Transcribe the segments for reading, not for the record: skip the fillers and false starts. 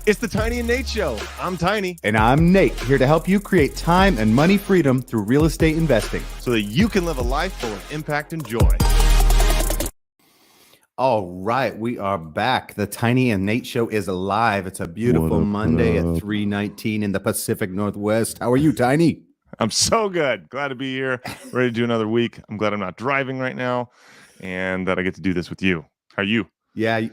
It's the Tiny and Nate Show. I'm Tiny. And I'm Nate, here to help you create time and money freedom through real estate investing, so that you can live a life full of impact and joy. All right, we are back. The Tiny and Nate Show is alive. It's a beautiful Monday at 3:19 in the Pacific Northwest. How are you, Tiny? I'm so good. Glad to be here. Ready to do another week. I'm glad I'm not driving right now and that I get to do this with you. How are you? Yeah.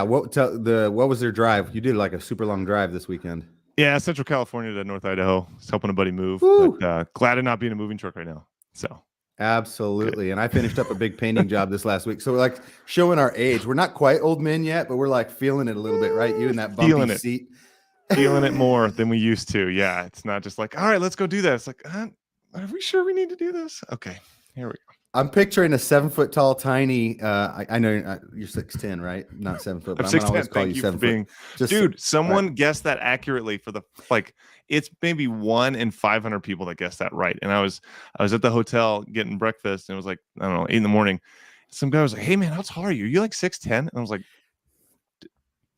What was their drive? You did like a super long drive this weekend. Yeah, Central California to North Idaho. Just helping a buddy move. Woo. But glad to not be in a moving truck right now. So Absolutely. good. And I finished up a big painting job this last week. So we're like showing our age. We're not quite old men yet, but we're like feeling it a little bit, right? You in that bumpy seat. Feeling it more than we used to. Yeah, it's not just like, all right, let's go do that. It's like, are we sure we need to do this? Okay, here we go. I'm picturing a 7 foot tall, Tiny. I know you're 6'10", right? Not 7 foot. But I'm 6'10". gonna always call you 7 foot. Dude, someone guessed that accurately for the it's maybe 1 in 500 people that guessed that right. And I was at the hotel getting breakfast, and it was like, I don't know, 8 a.m. Some guy was like, "Hey man, how tall are you? Are you like 6'10"? And I was like,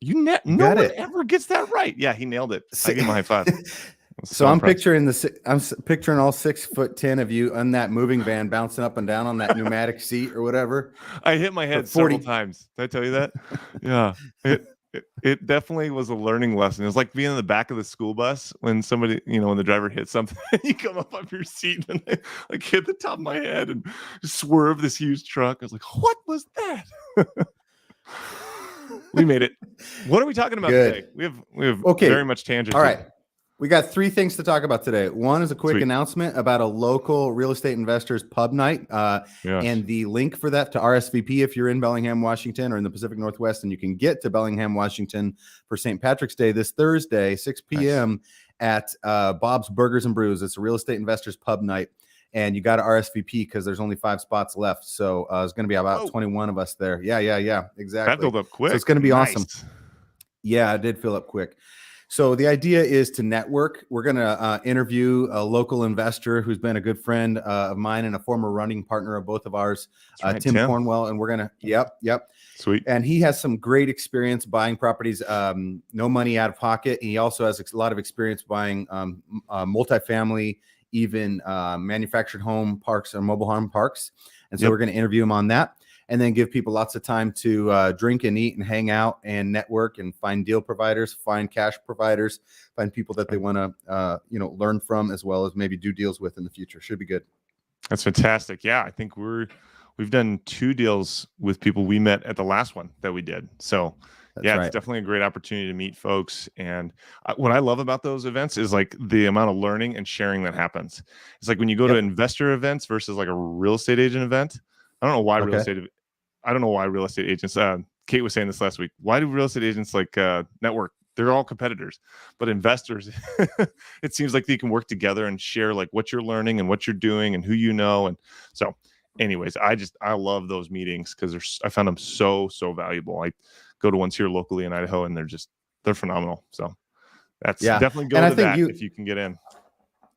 no one ever gets that right. Yeah, he nailed it. I give him a high five. So I'm picturing all 6'10" of you on that moving van bouncing up and down on that pneumatic seat or whatever. I hit my head several times. Did I tell you that? Yeah. It definitely was a learning lesson. It was like being in the back of the school bus when somebody, when the driver hits something, you come up off your seat and I like hit the top of my head and swerve this huge truck. I was like, what was that? We made it. What are we talking about today? We have very much tangent. All right. We got 3 things to talk about today. One is a quick announcement about a local real estate investors pub night, and the link for that to RSVP if you're in Bellingham, Washington, or in the Pacific Northwest, and you can get to Bellingham, Washington for St. Patrick's Day this Thursday, 6 p.m. at Bob's Burgers and Brews. It's a real estate investors pub night, and you got to RSVP because there's only 5 spots left. So it's going to be about 21 of us there. Yeah, exactly. That filled up quick. So it's going to be awesome. Yeah, it did fill up quick. So the idea is to network. We're going to interview a local investor who's been a good friend of mine and a former running partner of both of ours, right, Tim Cornwell. And we're going to, yep. Sweet. And he has some great experience buying properties, no money out of pocket. And he also has a lot of experience buying multifamily, even manufactured home parks and mobile home parks. And so we're going to interview him on that. And then give people lots of time to drink and eat and hang out and network and find deal providers, find cash providers, find people that they want to, learn from, as well as maybe do deals with in the future. Should be good. That's fantastic. Yeah, I think we've done 2 deals with people we met at the last one that we did. So it's definitely a great opportunity to meet folks. And what I love about those events is like the amount of learning and sharing that happens. It's like when you go to investor events versus like a real estate agent event. I don't know why real estate agents, Kate was saying this last week. Why do real estate agents like network? They're all competitors, but investors, it seems like they can work together and share like what you're learning and what you're doing and who you know. And so anyways, I love those meetings because I found them so valuable. I go to ones here locally in Idaho and they're phenomenal. So that's definitely go to that if you can get in.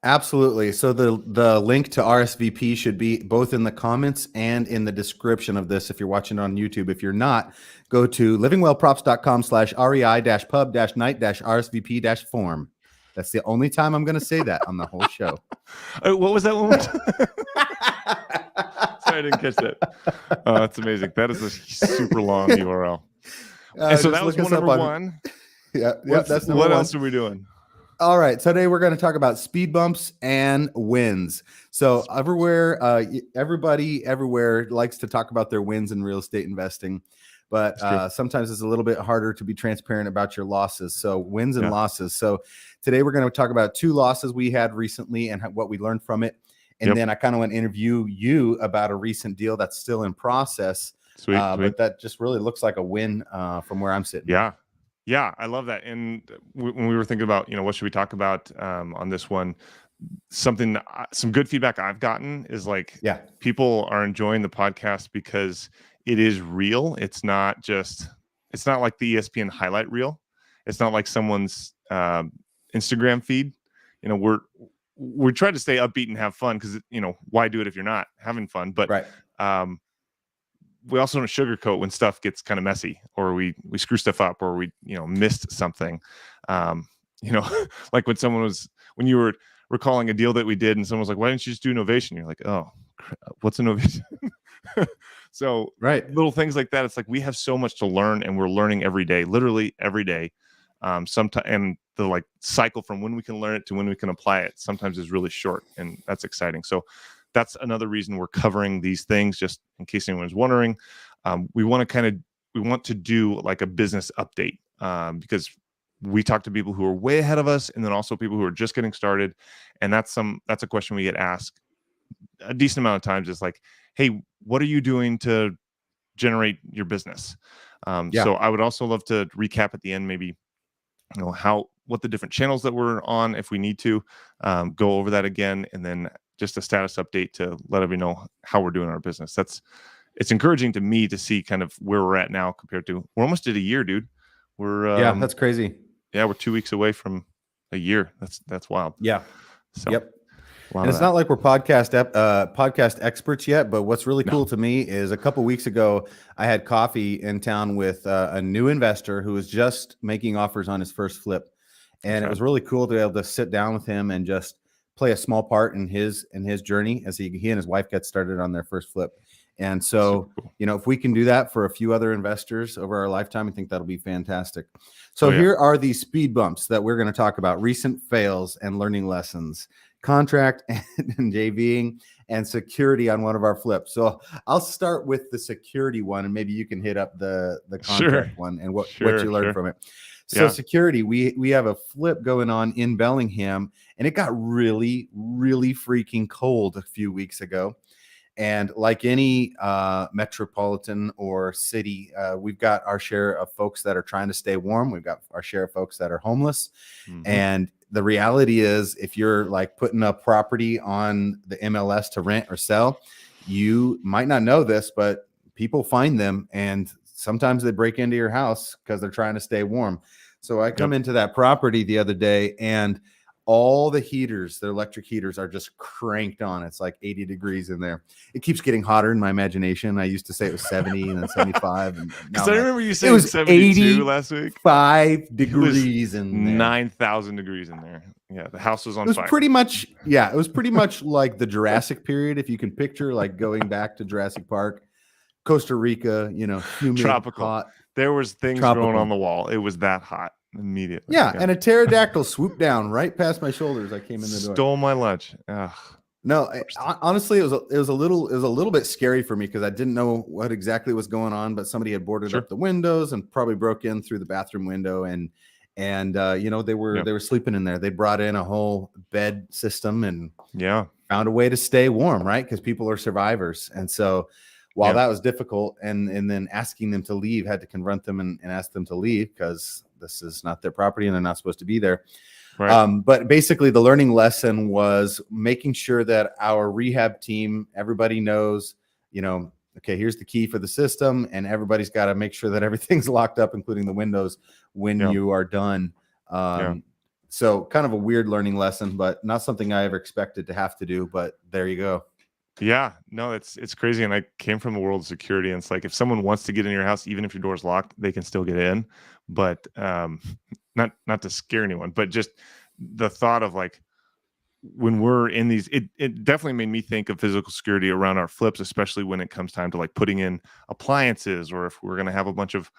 Absolutely. So the link to RSVP should be both in the comments and in the description of this if you're watching it on YouTube. If you're not, go to livingwellprops.com/rei-pub-night-rsvp-form. That's the only time I'm going to say that on the whole show. What was that one? Sorry, I didn't catch that. That's amazing. That is a super long URL. And so that was number 1. That's number 1. What else are we doing? All right. Today we're going to talk about speed bumps and wins. So everybody everywhere likes to talk about their wins in real estate investing, but sometimes it's a little bit harder to be transparent about your losses. So wins and losses. So today we're going to talk about 2 losses we had recently and what we learned from it. And then I kind of want to interview you about a recent deal that's still in process. Sweet. But that just really looks like a win from where I'm sitting. Yeah, I love that. And when we were thinking about, what should we talk about on this one, some good feedback I've gotten is like, people are enjoying the podcast because it is real. It's not like the ESPN highlight reel. It's not like someone's Instagram feed. We're trying to stay upbeat and have fun because, why do it if you're not having fun? But we also don't sugarcoat when stuff gets kind of messy, or we screw stuff up, or we, missed something. Like when you were recalling a deal that we did and someone was like, why didn't you just do innovation? You're like, oh, what's innovation? So right. little things like that. It's like we have so much to learn, and we're learning every day, literally every day. Sometimes, and the like cycle from when we can learn it to when we can apply it sometimes is really short, and that's exciting. So that's another reason we're covering these things, just in case anyone's wondering. We want to do like a business update, because we talk to people who are way ahead of us, and then also people who are just getting started. And that's a question we get asked a decent amount of times. Is like, hey, what are you doing to generate your business? So I would also love to recap at the end, maybe, what the different channels that we're on, if we need to, go over that again, and then just a status update to let everybody know how we're doing our business. It's encouraging to me to see kind of where we're at now compared to, we're almost at a year, dude. That's crazy. Yeah, we're 2 weeks away from a year. That's wild. Yeah. So, yep. And it's not like we're podcast experts yet, but what's really cool to me is a couple weeks ago, I had coffee in town with a new investor who was just making offers on his first flip. And it was really cool to be able to sit down with him and just play a small part in his journey as he and his wife get started on their first flip. And so, cool. If we can do that for a few other investors over our lifetime, I think that'll be fantastic. So here are these speed bumps that we're going to talk about: recent fails and learning lessons, contract and JVing, and security on one of our flips. So I'll start with the security one, and maybe you can hit up the contract one and what you learned from it. So security, we have a flip going on in Bellingham, and it got really, really freaking cold a few weeks ago. And like any metropolitan or city, we've got our share of folks that are trying to stay warm. We've got our share of folks that are homeless. And the reality is, if you're like putting a property on the MLS to rent or sell, you might not know this, but people find them, and sometimes they break into your house because they're trying to stay warm. So I come into that property the other day, and all the heaters, the electric heaters, are just cranked on. It's like 80 degrees in there. It keeps getting hotter in my imagination. I used to say it was 70 and then 75. And I remember you saying it was 72 last week. 5 degrees in there. 9,000 degrees in there. Yeah, the house was on fire. It was pretty much like the Jurassic period, if you can picture, like going back to Jurassic Park, Costa Rica, humid, tropical. hot. There was things growing on the wall. It was that hot immediately. Yeah, and a pterodactyl swooped down right past my shoulders. I came in the door. Stole my lunch. Ugh. No, honestly, it was a little bit scary for me because I didn't know what exactly was going on, but somebody had boarded up the windows and probably broke in through the bathroom window, and they were sleeping in there. They brought in a whole bed system and found a way to stay warm, right? Because people are survivors. And so while that was difficult, and then asking them to leave, had to confront them and ask them to leave because this is not their property and they're not supposed to be there. Right. But basically the learning lesson was making sure that our rehab team, everybody knows, okay, here's the key for the system, and everybody's got to make sure that everything's locked up, including the windows, when you are done. So kind of a weird learning lesson, but not something I ever expected to have to do, but there you go. Yeah, no, it's crazy. And I came from the world of security, and it's like, if someone wants to get in your house, even if your door's locked, they can still get in. But not to scare anyone, but just the thought of like, when we're in these, it definitely made me think of physical security around our flips, especially when it comes time to like putting in appliances, or if we're going to have a bunch of,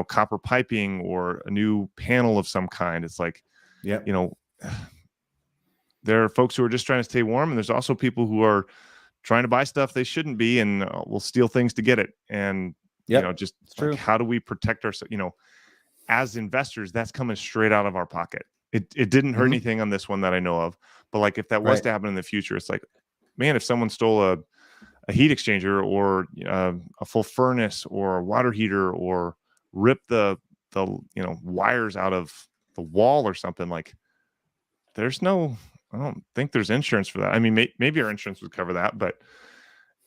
copper piping or a new panel of some kind. It's like, there are folks who are just trying to stay warm, and there's also people who are trying to buy stuff they shouldn't be, and will steal things to get it. And just like, how do we protect ourselves? As investors, that's coming straight out of our pocket. It didn't hurt anything on this one that I know of, but like, if that was to happen in the future, it's like, man, if someone stole a heat exchanger, or a full furnace, or a water heater, or ripped the wires out of the wall or something, like, I don't think there's insurance for that. I mean, maybe our insurance would cover that, but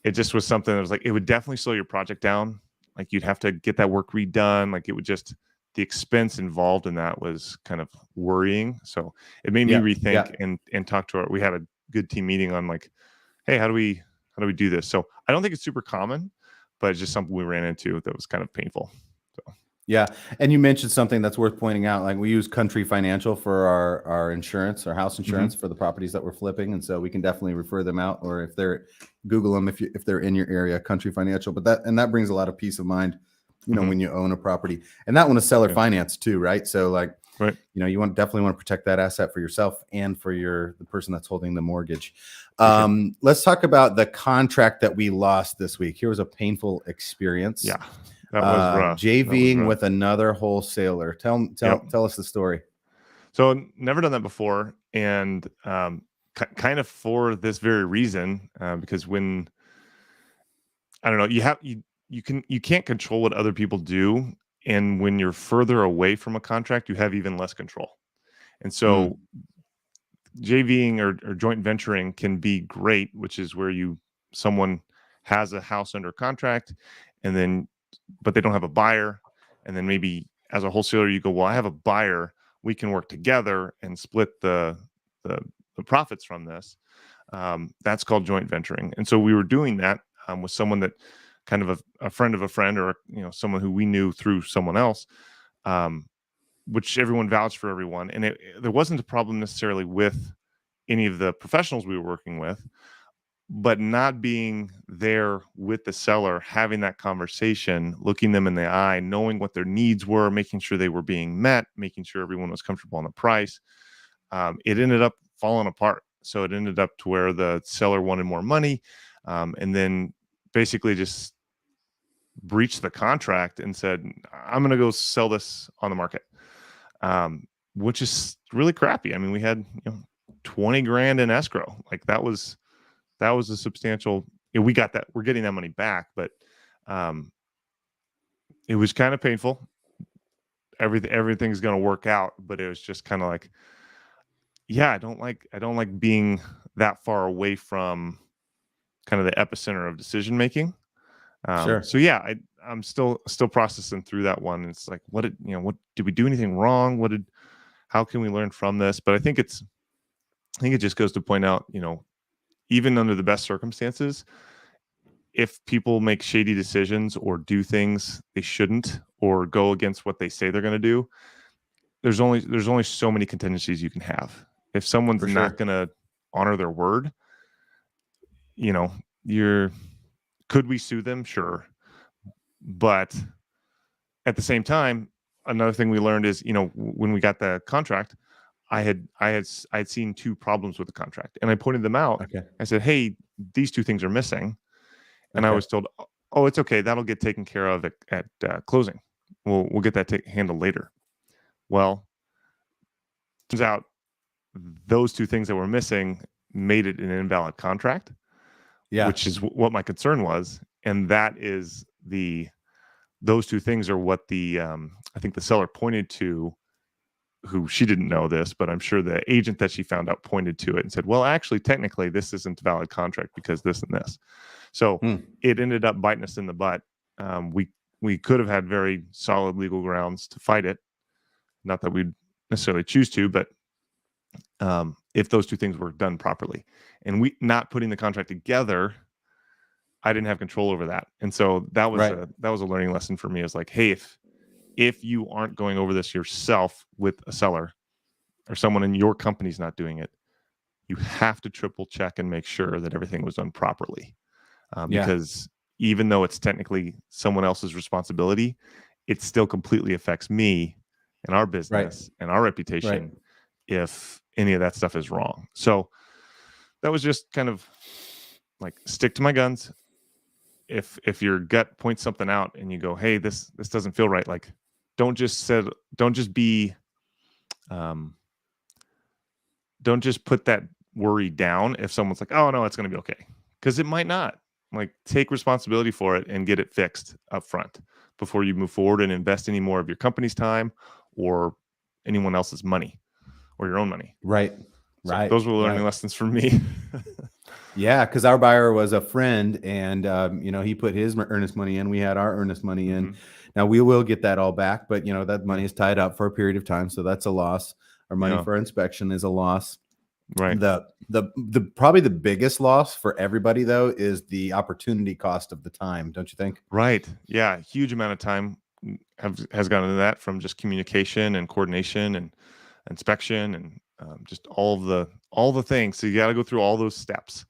it just was something that was like, it would definitely slow your project down. Like, you'd have to get that work redone. Like, it would just, the expense involved in that was kind of worrying. So it made me rethink and talk to we had a good team meeting on like, hey, how do we do this? So I don't think it's super common, but it's just something we ran into that was kind of painful. So. Yeah. And you mentioned something that's worth pointing out. Like, we use Country Financial for our insurance, our house insurance for the properties that we're flipping. And so we can definitely refer them out, or if they're, Google them if they're in your area, Country Financial. But that brings a lot of peace of mind, when you own a property. And that one is seller finance too, right? So like, right. You definitely want to protect that asset for yourself and for the person that's holding the mortgage. Let's talk about the contract that we lost this week. Here was a painful experience. Yeah. That was rough. JVing with another wholesaler. Tell us the story. So never done that before, and kind of for this very reason, because when I don't know, you can't control what other people do, and when you're further away from a contract, you have even less control. And so JVing or joint venturing can be great, which is where someone has a house under contract, but they don't have a buyer. And then maybe as a wholesaler, you go, well, I have a buyer. We can work together and split the profits from this. That's called joint venturing. And so we were doing that with someone that kind of a friend of a friend, or someone who we knew through someone else, which everyone vouched for everyone. And there wasn't a problem necessarily with any of the professionals we were working with, but not being there with the seller, having that conversation, looking them in the eye, knowing what their needs were, making sure they were being met, making sure everyone was comfortable on the price. It ended up falling apart. So it ended up to where the seller wanted more money, and then basically just breached the contract and said, I'm going to go sell this on the market, which is really crappy. I mean, we had 20 grand in escrow. Like that was a substantial, we got that, we're getting that money back, but it was kind of painful. Everything's going to work out, but it was just kind of like, yeah, I don't like being that far away from kind of the epicenter of decision making. Sure. So yeah, I'm still processing through that one. It's like, what did we do anything wrong? How can we learn from this? But I think it just goes to point out, even under the best circumstances, if people make shady decisions or do things they shouldn't, or go against what they say they're going to do, there's only so many contingencies you can have. If someone's not going to honor their word, could we sue them? Sure. But at the same time, another thing we learned is, when we got the contract, I had seen two problems with the contract, and I pointed them out. Okay. I said, hey, these two things are missing. And I was told, oh, it's okay. That'll get taken care of at closing. We'll get that handled later. Well, turns out those two things that were missing made it an invalid contract, which is what my concern was. And that is those two things are what I think the seller pointed to, who she didn't know this, but I'm sure the agent that she found out pointed to it and said, well, actually, technically, this isn't a valid contract because this and this. So it ended up biting us in the butt. We could have had very solid legal grounds to fight it. Not that we'd necessarily choose to, but if those two things were done properly, and we not putting the contract together, I didn't have control over that. And so that was a learning lesson for me. Is like, hey, if you aren't going over this yourself with a seller, or someone in your company's not doing it, you have to triple check and make sure that everything was done properly. Because even though it's technically someone else's responsibility, it still completely affects me and our business and our reputation if any of that stuff is wrong. So that was just kind of like, stick to my guns. If your gut points something out and you go, hey, this doesn't feel right, like, don't just put that worry down if someone's like, oh no, it's going to be okay, because it might not. Like, take responsibility for it and get it fixed up front before you move forward and invest any more of your company's time or anyone else's money or your own money. Right. So those were learning lessons for me. Yeah, because our buyer was a friend, and he put his earnest money in. We had our earnest money in. Now we will get that all back, but that money is tied up for a period of time, so that's a loss. Our money for inspection is a loss. Right. The probably the biggest loss for everybody though is the opportunity cost of the time, don't you think? Right. Yeah. Huge amount of time has gone into that, from just communication and coordination and inspection and just all the things. So you got to go through all those steps.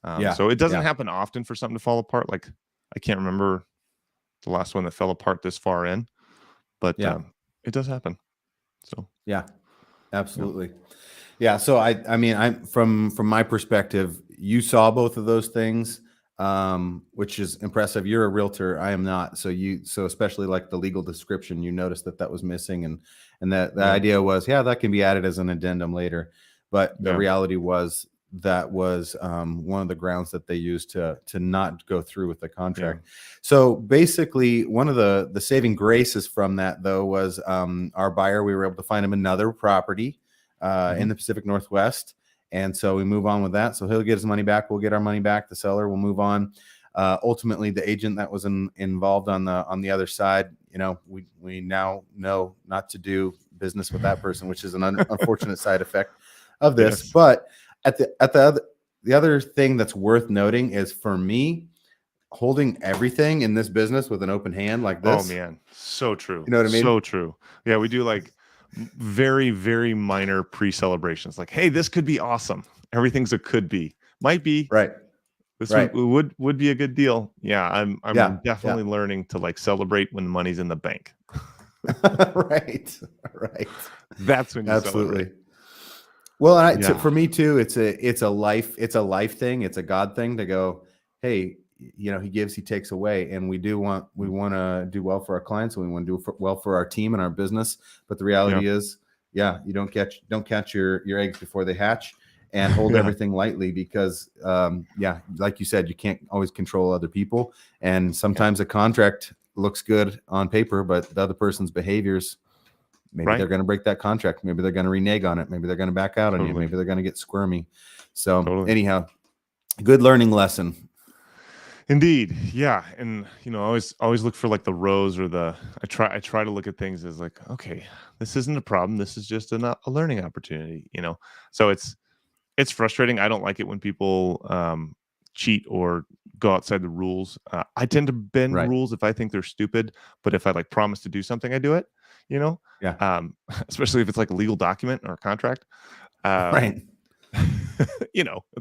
Yeah. So it doesn't Yeah. happen often for something to fall apart. Like, I can't remember the last one that fell apart this far in, but Yeah. it does happen. So yeah, absolutely. Yeah. So I mean, I'm from my perspective, you saw both of those things, which is impressive. You're a realtor. I am not. So especially like the legal description, you noticed that was missing, and that the idea was, that can be added as an addendum later. But the reality was that was one of the grounds that they used to not go through with the contract. So basically, one of the saving graces from that though was our buyer. We were able to find him another property in the Pacific Northwest. And so we move on with that. So he'll get his money back. We'll get our money back. The seller will move on. Ultimately, the agent that was involved on the other side, we now know not to do business with that person, which is an unfortunate side effect of this. Yes. But the other thing that's worth noting is, for me, holding everything in this business with an open hand like this. Oh man, so true. You know what I mean? So true. Yeah, we do like very, very minor pre-celebrations. Like, hey, this could be awesome. Everything's a could be. Might be. Right. This would be a good deal. Yeah, I'm definitely learning to like celebrate when the money's in the bank. Right. That's when you absolutely celebrate. Well, for me too, it's a life thing. It's a God thing to go, hey, he gives, he takes away, and we want to do well for our clients, and we want to do well for our team and our business. But the reality is, you don't catch your eggs before they hatch, and hold everything lightly, because like you said, you can't always control other people, and sometimes a contract looks good on paper, but the other person's behaviors, maybe they're going to break that contract, maybe they're going to renege on it, maybe they're going to back out on you, maybe they're going to get squirmy. So anyhow, good learning lesson. Indeed. Yeah. And always look for like the rose, or I try to look at things as like, okay, this isn't a problem, this is just a learning opportunity, so it's frustrating. I don't like it when people cheat or go outside the rules. I tend to bend rules if I think they're stupid, but if I like promise to do something, I do it, especially if it's like a legal document or a contract. It's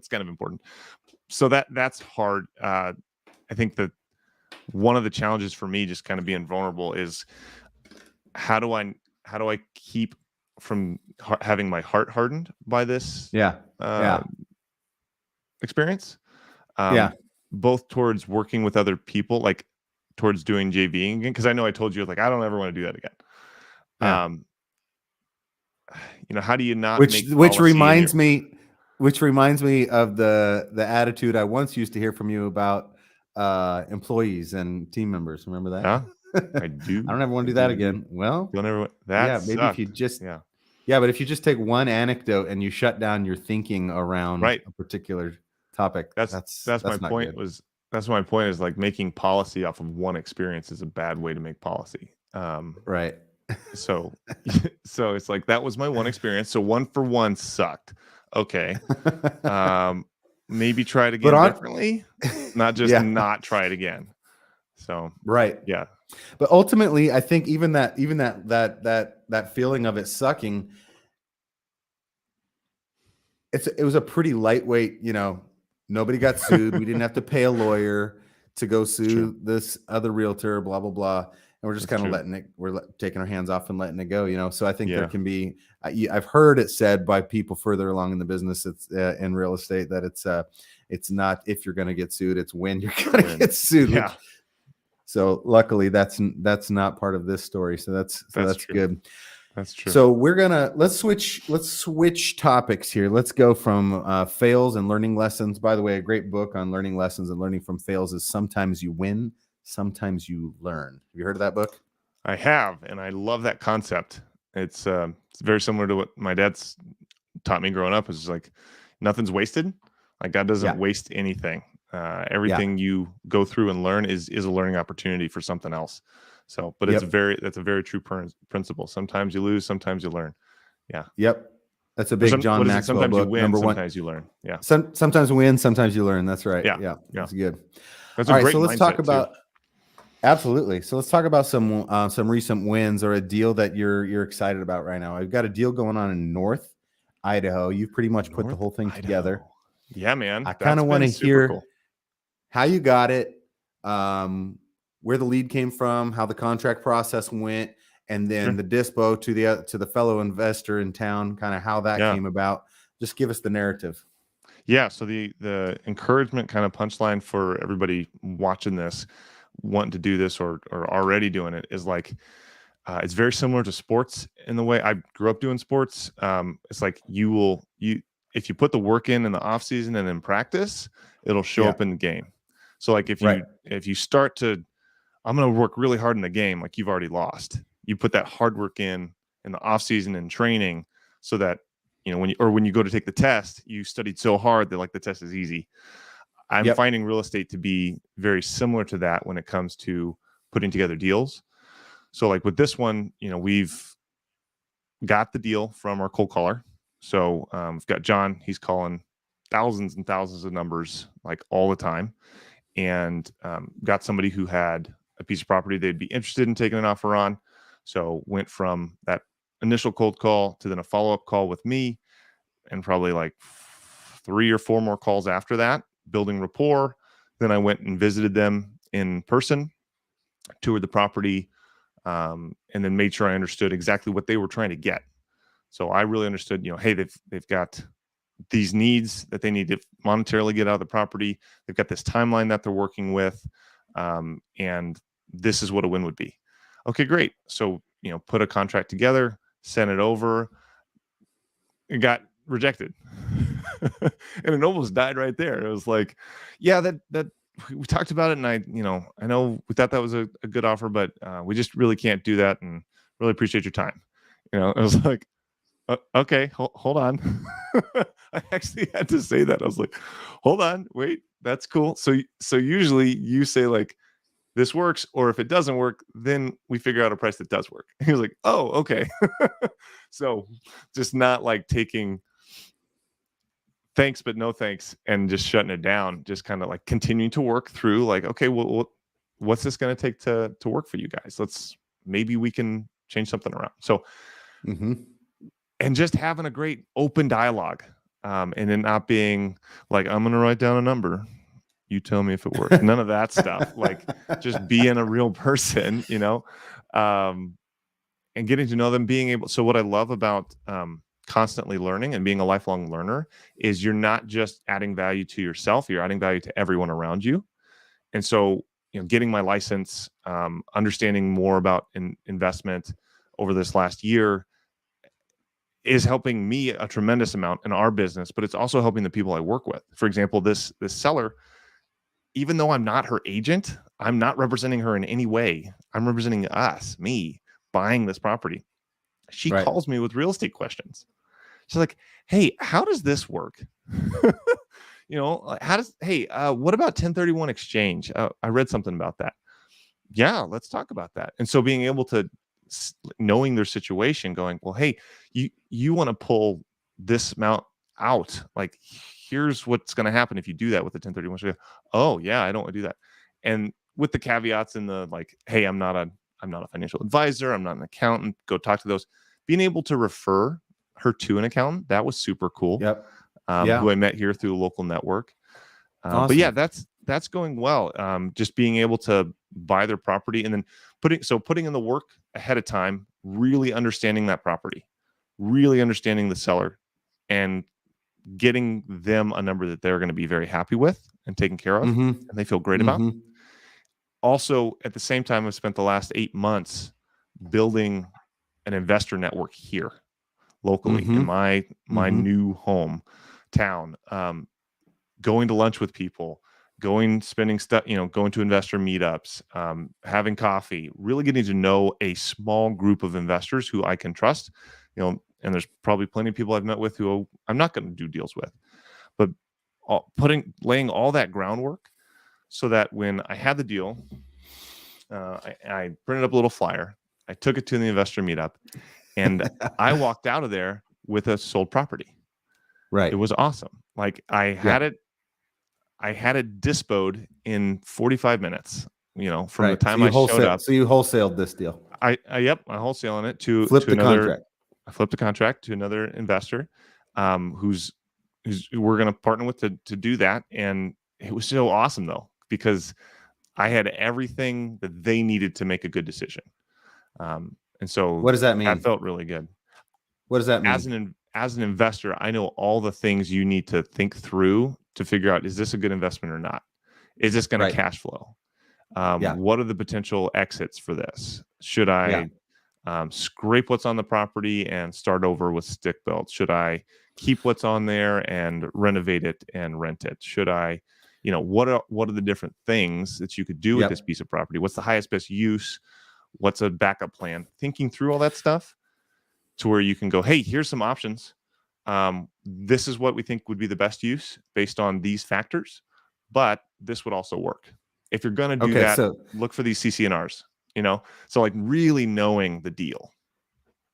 kind of important. So that's hard. I think that one of the challenges for me, just kind of being vulnerable, is how do I keep from having my heart hardened by this experience, both towards working with other people, like towards doing JVing again, because I know I told you, like, I don't ever want to do that again. How do you not which reminds me of the attitude I once used to hear from you about employees and team members. Remember that? I do. I don't ever want to do that again. Well, don't ever. That maybe if you just but if you just take one anecdote and you shut down your thinking around a particular topic, that's my point. That's my point, is like making policy off of one experience is a bad way to make policy. So it's like, that was my one experience. So 1 for 1 sucked. Okay. Maybe try it again differently, not just not try it again. So yeah. But ultimately, I think even that feeling of it sucking, it was a pretty lightweight. Nobody got sued. We didn't have to pay a lawyer to go sue this other realtor. Blah blah blah. And we're just kind of letting it. We're taking our hands off and letting it go. So I think there can be. I've heard it said by people further along in the business, it's in real estate, that it's not if you're going to get sued, it's when you're going to get sued. Yeah. So luckily, that's not part of this story. So that's good. That's true. So let's switch topics here. Let's go from fails and learning lessons. By the way, a great book on learning lessons and learning from fails is Sometimes You Win, Sometimes You Learn. Have you heard of that book? I have, and I love that concept. It's very similar to what my dad's taught me growing up. It's like, nothing's wasted. Like, God doesn't waste anything. Everything you go through and learn is a learning opportunity for something else. But that's a very true principle. Sometimes you lose, sometimes you learn. Yeah. Yep. That's a big John Maxwell Sometimes book. you win, Number one. sometimes you learn. Yeah. Sometimes win, sometimes you learn. That's right. Yeah. Yeah. That's good. That's All a right. great So let's talk mindset about, too. absolutely. So let's talk about some recent wins or a deal that you're excited about right now. I've got a deal going on in North Idaho. You've pretty much put the whole thing together. Yeah, man. I kind of want to hear how you got it, where the lead came from, how the contract process went, and then the dispo to the fellow investor in town, kind of how that came about. Just give us the narrative. Yeah. So the encouragement kind of punchline for everybody watching this, wanting to do this or already doing it, is like, it's very similar to sports in the way I grew up doing sports. It's like if you put the work in the off season and in practice, it'll show up in the game. So like if you start to, I'm going to work really hard in the game, like you've already lost. You put that hard work in the off season and training, so that, you know, when you go to take the test, you studied so hard that like the test is easy. I'm finding real estate to be very similar to that when it comes to putting together deals. So like with this one, you know, we've got the deal from our cold caller. So we've got John, he's calling thousands and thousands of numbers like all the time, and got somebody who had a piece of property they'd be interested in taking an offer on. So went from that initial cold call to then a follow-up call with me, and probably like 3 or 4 more calls after that, building rapport. Then I went and visited them in person, toured the property, and then made sure I understood exactly what they were trying to get. So I really understood, you know, hey, they've got these needs that they need to monetarily get out of the property. They've got this timeline that they're working with, and this is what a win would be. Okay, great. So, you know, put a contract together, sent it over. It got rejected, and it almost died right there. It was like, yeah, that we talked about it, and I know we thought that was a good offer, but we just really can't do that, and really appreciate your time. You know, it was like, okay, hold on. I actually had to say that. I was like, hold on, wait, that's cool. So usually you say like, this works, or if it doesn't work, then we figure out a price that does work. He was like, oh, okay. So just not like taking thanks, but no thanks, and just shutting it down, just kind of like continuing to work through like, okay, well, what's this going to take to work for you guys? Maybe we can change something around. So, and just having a great open dialogue, and then not being like, I'm going to write down a number, you tell me if it works. None of that stuff. Like just being a real person, you know, and getting to know them, being able. So what I love about constantly learning and being a lifelong learner is you're not just adding value to yourself, you're adding value to everyone around you. And so, you know, getting my license, understanding more about investment over this last year is helping me a tremendous amount in our business, but it's also helping the people I work with. For example, this seller, even though I'm not her agent, I'm not representing her in any way. I'm representing me buying this property. She calls me with real estate questions. She's like, hey, how does this work? You know, what about 1031 exchange? I read something about that. Yeah, let's talk about that. And so being able to, knowing their situation, going, well, hey, you want to pull this amount out, like here's what's going to happen if you do that with the 1031. So, oh yeah, I don't want to do that. And with the caveats and the like, hey, I'm not a financial advisor, I'm not an accountant, go talk to those. Being able to refer her to an accountant, that was super cool. Yep. Who I met here through a local network. Awesome. But yeah, that's going well. Just being able to buy their property and then putting in the work ahead of time, really understanding that property, really understanding the seller, and getting them a number that they're going to be very happy with and taken care of, and they feel great about. Also, at the same time, I've spent the last 8 months building an investor network here locally in my new hometown, going to lunch with people, spending stuff, going to investor meetups, having coffee, really getting to know a small group of investors who I can trust, and there's probably plenty of people I've met with who I'm not going to do deals with, but laying all that groundwork so that when I had the deal, I printed up a little flyer. I took it to the investor meetup, and I walked out of there with a sold property. Right. It was awesome. Like I had it dispoed in 45 minutes, from the Right. time I showed up. So you wholesaled this deal. I wholesaling it to Flip the another. contract. I flipped the contract to another investor, who's we're going to partner with to do that. And it was so awesome though, because I had everything that they needed to make a good decision. And so What does that mean? that felt really good. What does that mean? As an investor, I know all the things you need to think through to figure out, is this a good investment or not? Is this going to cash flow? What are the potential exits for this? Should I scrape what's on the property and start over with stick built? Should I keep what's on there and renovate it and rent it? Should I, what are the different things that you could do with this piece of property? What's the highest best use? What's a backup plan? Thinking through all that stuff to where you can go, hey, here's some options. This is what we think would be the best use based on these factors, but this would also work. If you're going to do that, look for these CC&Rs, so like really knowing the deal.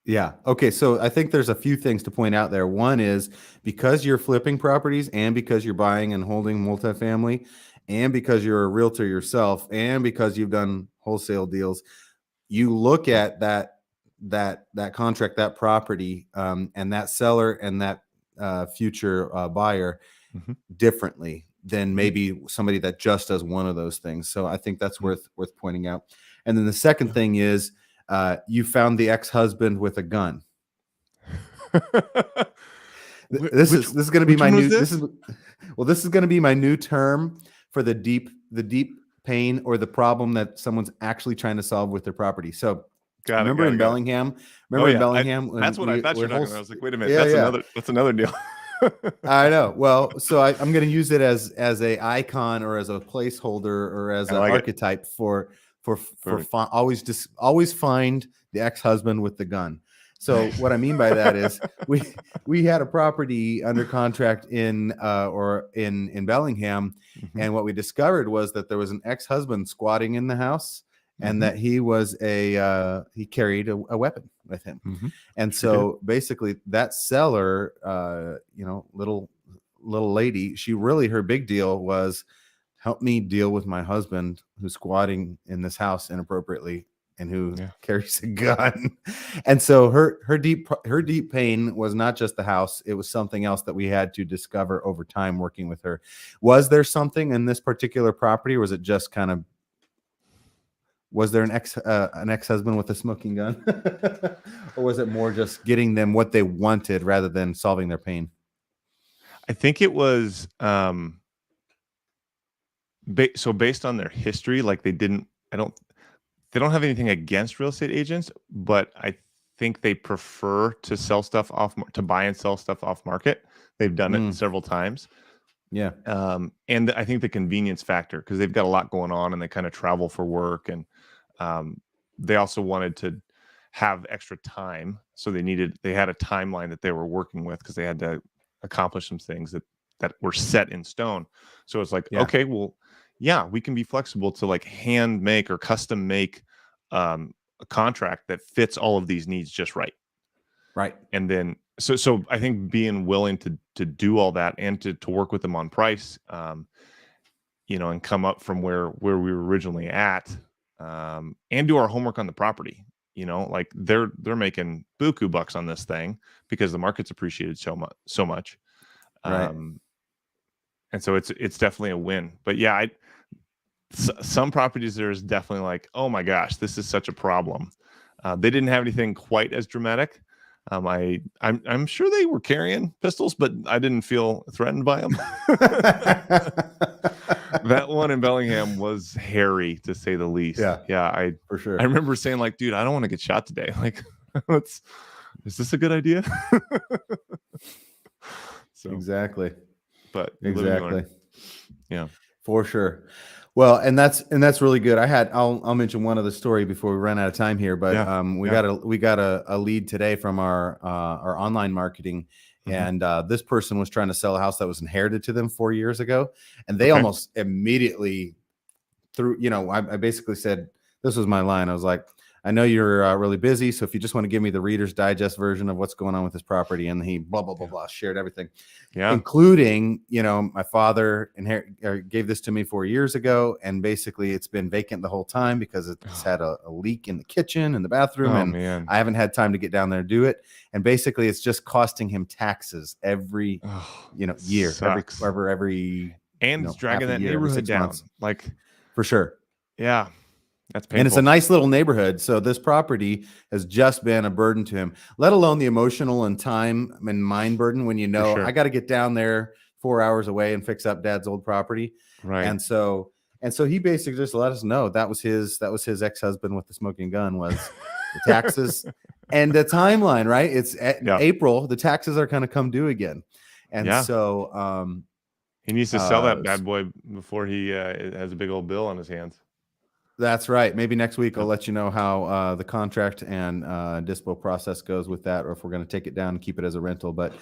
Yeah. Okay. So I think there's a few things to point out there. One is, because you're flipping properties and because you're buying and holding multifamily and because you're a realtor yourself and because you've done wholesale deals, you look at that contract, that property, and that seller and that future buyer differently than maybe somebody that just does one of those things. So I think that's worth pointing out. And then the second thing is, you found the ex-husband with a gun. This is going to be my new. This is going to be my new term for the deep pain or the problem that someone's actually trying to solve with their property. So remember in Bellingham? That's what I thought you were talking about. I was like, wait a minute, that's another deal. I know. Well, so I'm going to use it as a icon or as a placeholder or as an archetype for always find the ex-husband with the gun. So what I mean by that is we had a property under contract in Bellingham, and what we discovered was that there was an ex-husband squatting in the house, and that he was he carried a weapon with him. And so basically that seller, little lady, her big deal was, help me deal with my husband who's squatting in this house inappropriately and who carries a gun. And so her deep pain was not just the house. It was something else that we had to discover over time working with her. Was there something in this particular property, or was it just kind of, was there an ex-husband with a smoking gun? Or was it more just getting them what they wanted rather than solving their pain? I think it was, so based on their history, like they don't have anything against real estate agents, but I think they prefer to to buy and sell stuff off market. They've done it several times. Yeah. And I think the convenience factor, because they've got a lot going on and they kind of travel for work, and they also wanted to have extra time. So they had a timeline that they were working with, because they had to accomplish some things that were set in stone. So it's like, okay, well, we can be flexible to like hand make or custom make a contract that fits all of these needs just right. Right. And then, so I think being willing to do all that and to work with them on price, and come up from where we were originally at, and do our homework on the property, like they're making buku bucks on this thing because the market's appreciated so much. Right. And so it's definitely a win. But some properties, there's definitely like, oh my gosh, this is such a problem. They didn't have anything quite as dramatic. I'm sure they were carrying pistols, but I didn't feel threatened by them. That one in Bellingham was hairy, to say the least. Yeah, for sure. I remember saying like, dude, I don't want to get shot today. Like, is this a good idea? So exactly. But exactly. Yeah, for sure. Well, and that's really good. I'll mention one other story before we run out of time here, but we got a lead today from our online marketing, and this person was trying to sell a house that was inherited to them 4 years ago, and they almost immediately I basically said, this was my line. I was like, I know you're really busy, so if you just want to give me the Reader's Digest version of what's going on with this property. And he blah, blah, blah, blah, shared everything, including, my father gave this to me 4 years ago. And basically it's been vacant the whole time because it's had a leak in the kitchen and the bathroom. Man. I haven't had time to get down there and do it. And basically it's just costing him taxes every, year, sucks. every, and it's dragging that neighborhood down. Months. Like, for sure. Yeah. That's painful. And it's a nice little neighborhood. So this property has just been a burden to him, let alone the emotional and time and mind burden when I got to get down there 4 hours away and fix up dad's old property. Right. And so he basically just let us know that was his ex-husband with the smoking gun was the taxes and the timeline, right? It's April. The taxes are going to come due again. And so he needs to sell that bad boy before he has a big old bill on his hands. That's right. Maybe next week I'll let you know how the contract and dispo process goes with that, or if we're going to take it down and keep it as a rental. But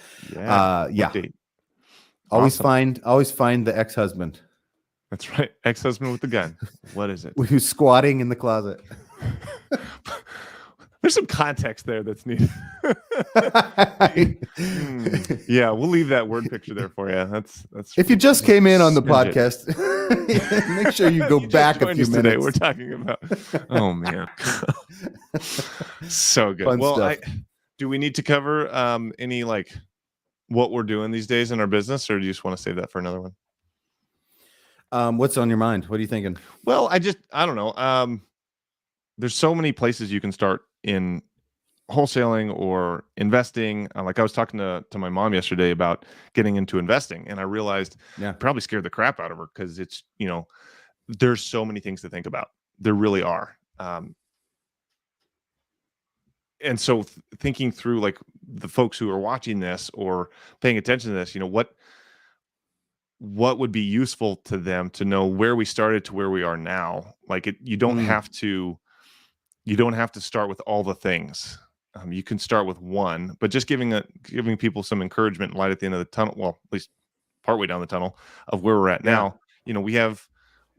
always find the ex-husband. That's right. Ex-husband with the gun. What is it? Who's squatting in the closet. There's some context there that's needed. Yeah, we'll leave that word picture there for you. That's if you just came in on the podcast, make sure you go back a few minutes. Today we're talking about. Oh man, so good. Fun stuff. Do we need to cover any what we're doing these days in our business, or do you just want to save that for another one? What's on your mind? What are you thinking? Well, I don't know. There's so many places you can start in wholesaling or investing. Like I was talking to my mom yesterday about getting into investing, and I realized probably scared the crap out of her because it's, there's so many things to think about. There really are. And so thinking through the folks who are watching this or paying attention to this, what would be useful to them to know where we started to where we are now. You don't have to start with all the things. You can start with one, but just giving people some encouragement and light at the end of the tunnel. Well, at least partway down the tunnel of where we're at now. We have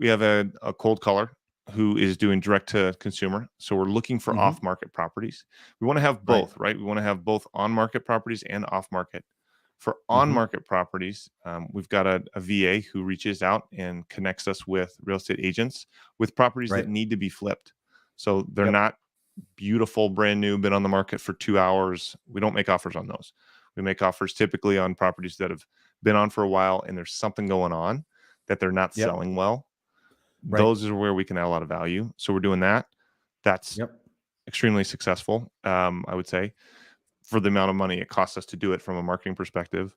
a cold caller who is doing direct to consumer. So we're looking for off market properties. We want to have both, right? We want to have both on market properties and off market. For on market properties, we've got a VA who reaches out and connects us with real estate agents with properties that need to be flipped. So they're not beautiful, brand new, been on the market for 2 hours. We don't make offers on those. We make offers typically on properties that have been on for a while and there's something going on that they're not selling well. Those are where we can add a lot of value. So we're doing that. That's extremely successful, I would say, for the amount of money it costs us to do it from a marketing perspective.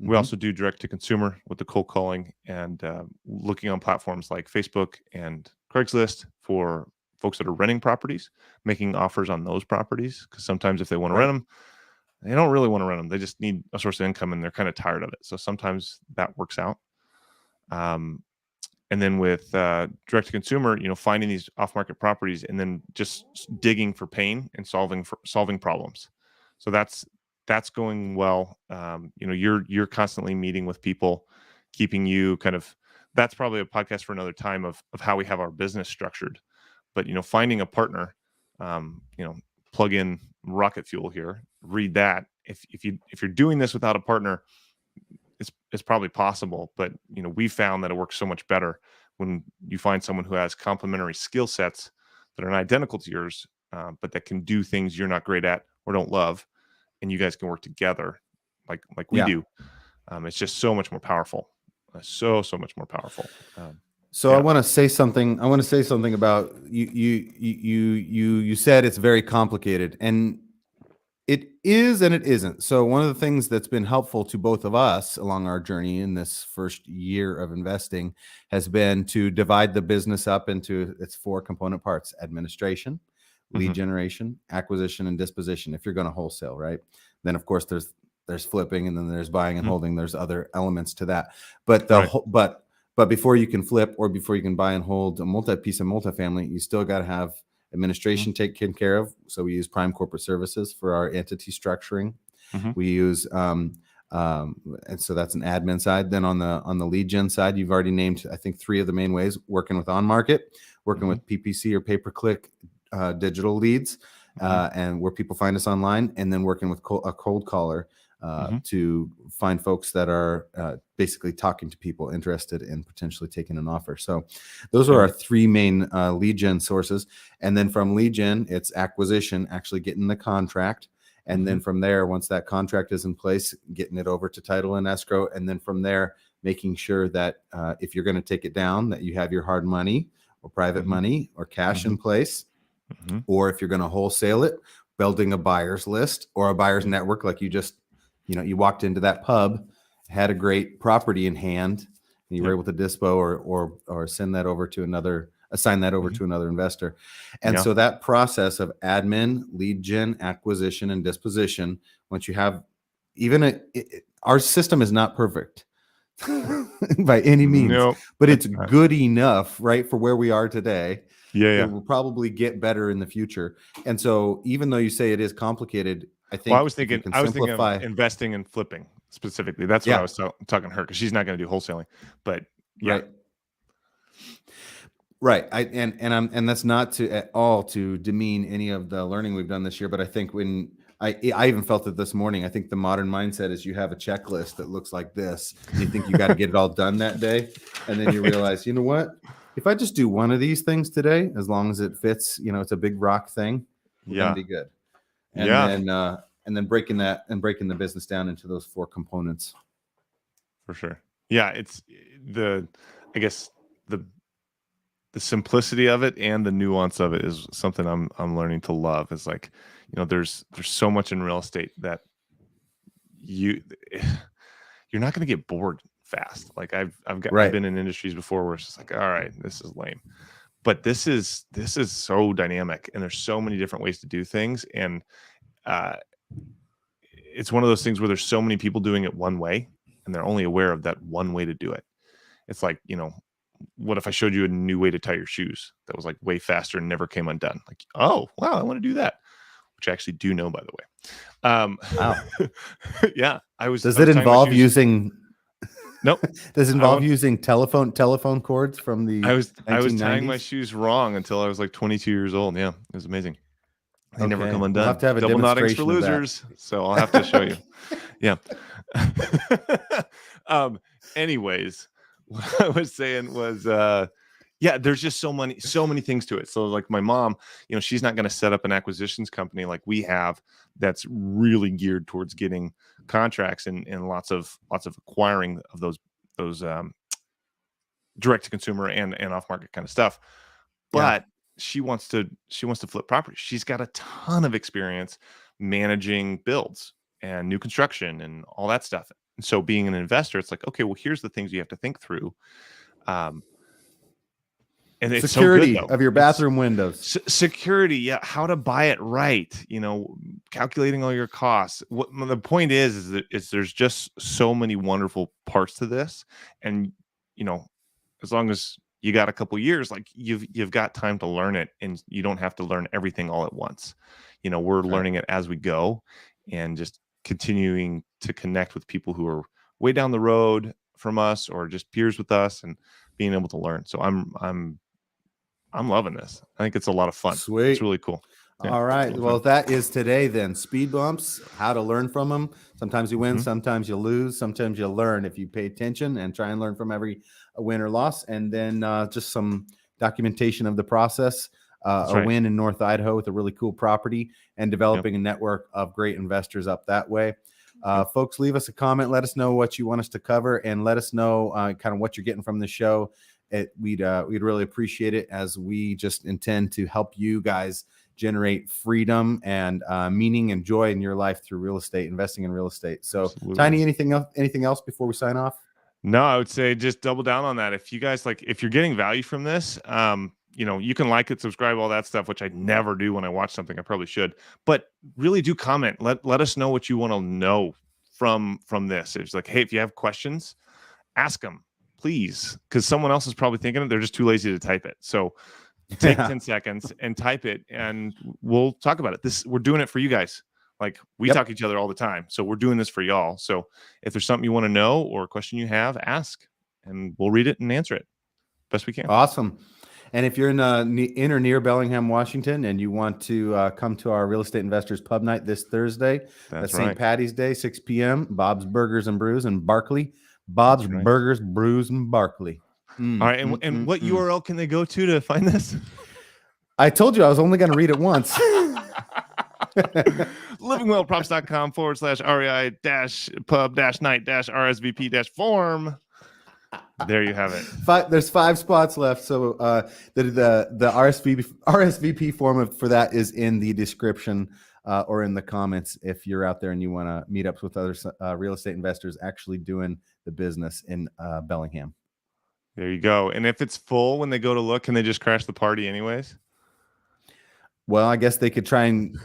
We also do direct to consumer with the cold calling and looking on platforms like Facebook and Craigslist for folks that are renting properties, making offers on those properties. Because sometimes if they want to rent them, they don't really want to rent them. They just need a source of income and they're kind of tired of it. So sometimes that works out. And then with direct to consumer, finding these off market properties and then just digging for pain and solving problems. So that's going well. You're constantly meeting with people, keeping you kind of. That's probably a podcast for another time of how we have our business structured. But finding a partner, plug in rocket fuel here. Read that. If you're doing this without a partner, it's probably possible. But we found that it works so much better when you find someone who has complementary skill sets that are not identical to yours, but that can do things you're not great at or don't love, and you guys can work together like we do. It's just so much more powerful. So much more powerful. I want to say something. I want to say something about you said it's very complicated, and it is and it isn't. So one of the things that's been helpful to both of us along our journey in this first year of investing has been to divide the business up into its 4 component parts: administration, lead generation, acquisition, and disposition. If you're going to wholesale, right? Then of course there's flipping, and then there's buying and holding. There's other elements to that. But but before you can flip or before you can buy and hold a multi-piece of multifamily, you still got to have administration taken care of. So we use Prime Corporate Services for our entity structuring. We use and so that's an admin side. Then on the lead gen side, you've already named I think 3 of the main ways: working with on market, working with PPC or pay per click, digital leads, and where people find us online, and then working with a cold caller to find folks that are basically talking to people interested in potentially taking an offer. So those are our three main lead gen sources. And then from lead gen, it's acquisition, actually getting the contract. And then from there, once that contract is in place, getting it over to title and escrow. And then from there, making sure that if you're going to take it down, that you have your hard money or private money or cash in place. Or if you're going to wholesale it, building a buyer's list or a buyer's network, like you just, you walked into that pub, had a great property in hand, and you were able to dispo or send that over to another, assign that over to another investor. And so that process of admin, lead gen, acquisition, and disposition, once you have even our system is not perfect by any means, but it's good enough, right, for where we are today. It will probably get better in the future. And so even though you say it is complicated, I think I was thinking of investing and flipping specifically. That's what I was talking to her, because she's not going to do wholesaling. But right. And that's not to at all to demean any of the learning we've done this year. But I think when I even felt it this morning, I think the modern mindset is you have a checklist that looks like this. And you think you got to get it all done that day. And then you realize, you know what? If I just do one of these things today, as long as it fits, it's a big rock thing, we're gonna be good. And then breaking the business down into those 4 components. For sure. Yeah, it's I guess the simplicity of it and the nuance of it is something I'm learning to love. It's like, there's so much in real estate that you're not going to get bored fast. Like I've been in industries before where it's just like, all right, this is lame, but this is so dynamic, and there's so many different ways to do things. And it's one of those things where there's so many people doing it one way, and they're only aware of that one way to do it. It's like, what if I showed you a new way to tie your shoes that was like way faster and never came undone? Like, oh, wow, I want to do that, which I actually do know, by the way. Wow. Yeah. Does it involve using... Nope. Does it involve using telephone cords from the 1990s? I was tying my shoes wrong until I was like 22 years old. Yeah, it was amazing. They never come undone. We'll have to have a Double knottings for demonstration losers. So I'll have to show you. Yeah. Anyways, what I was saying was, there's just so many things to it. So like my mom, she's not going to set up an acquisitions company like we have that's really geared towards getting contracts and lots of acquiring of those direct to consumer and off market kind of stuff. But she wants to flip property. She's got a ton of experience managing builds and new construction and all that stuff. And so being an investor, it's like, okay, well, here's the things you have to think through. And it's security so good, of your bathroom windows. Security, how to buy it right. Calculating all your costs. What the point is that there's just so many wonderful parts to this, and as long as you got a couple years, like you've got time to learn it, and you don't have to learn everything all at once. We're learning it as we go, and just continuing to connect with people who are way down the road from us or just peers with us, and being able to learn. So I'm loving this. I think it's a lot of fun. Sweet. It's really cool. Yeah, all right. Really well, that is today then. Speed bumps, how to learn from them. Sometimes you win, sometimes you lose, sometimes you learn if you pay attention and try and learn from every win or loss. And then just some documentation of the process. A win in North Idaho with a really cool property, and developing a network of great investors up that way. Folks, leave us a comment. Let us know what you want us to cover, and let us know kind of what you're getting from the show. We'd really appreciate it, as we just intend to help you guys generate freedom and meaning and joy in your life through real estate, investing in real estate. So, absolutely. Tiny, anything else before we sign off? No, I would say just double down on that. If you guys if you're getting value from this, you can like it, subscribe, all that stuff, which I never do when I watch something. I probably should, but really do comment. Let us know what you want to know from this. It's like, hey, if you have questions, ask them, please, because someone else is probably thinking it. They're just too lazy to type it. So take 10 seconds and type it, and we'll talk about it. We're doing it for you guys. Like we talk to each other all the time. So we're doing this for y'all. So if there's something you want to know or a question you have, ask, and we'll read it and answer it best we can. Awesome. And if you're in or near Bellingham, Washington, and you want to come to our Real Estate Investors Pub Night this Thursday, that's St. Patty's Day, 6 p.m., Bob's Burgers and Brews in Barkley. Bob's Burgers, Brews, and Barkley. All right. And what URL can they go to find this? I told you I was only going to read it once. livingwellprops.com/REI-pub-night-RSVP-form. There you have it. There's 5 spots left. So the RSVP form for that is in the description or in the comments if you're out there and you want to meet up with other real estate investors actually doing the business in Bellingham. There you go. And if it's full when they go to look, can they just crash the party anyways? Well, I guess they could try and,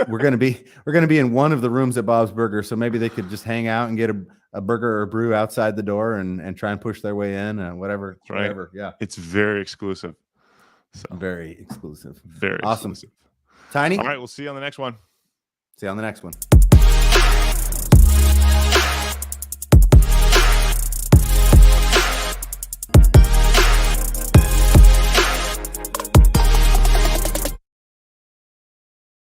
we're going to be in one of the rooms at Bob's Burger. So maybe they could just hang out and get a burger or a brew outside the door and try and push their way in whatever. That's right. Whatever. Yeah. It's very exclusive. So very exclusive. Very awesome. Exclusive. Tiny. All right. We'll see you on the next one. See you on the next one.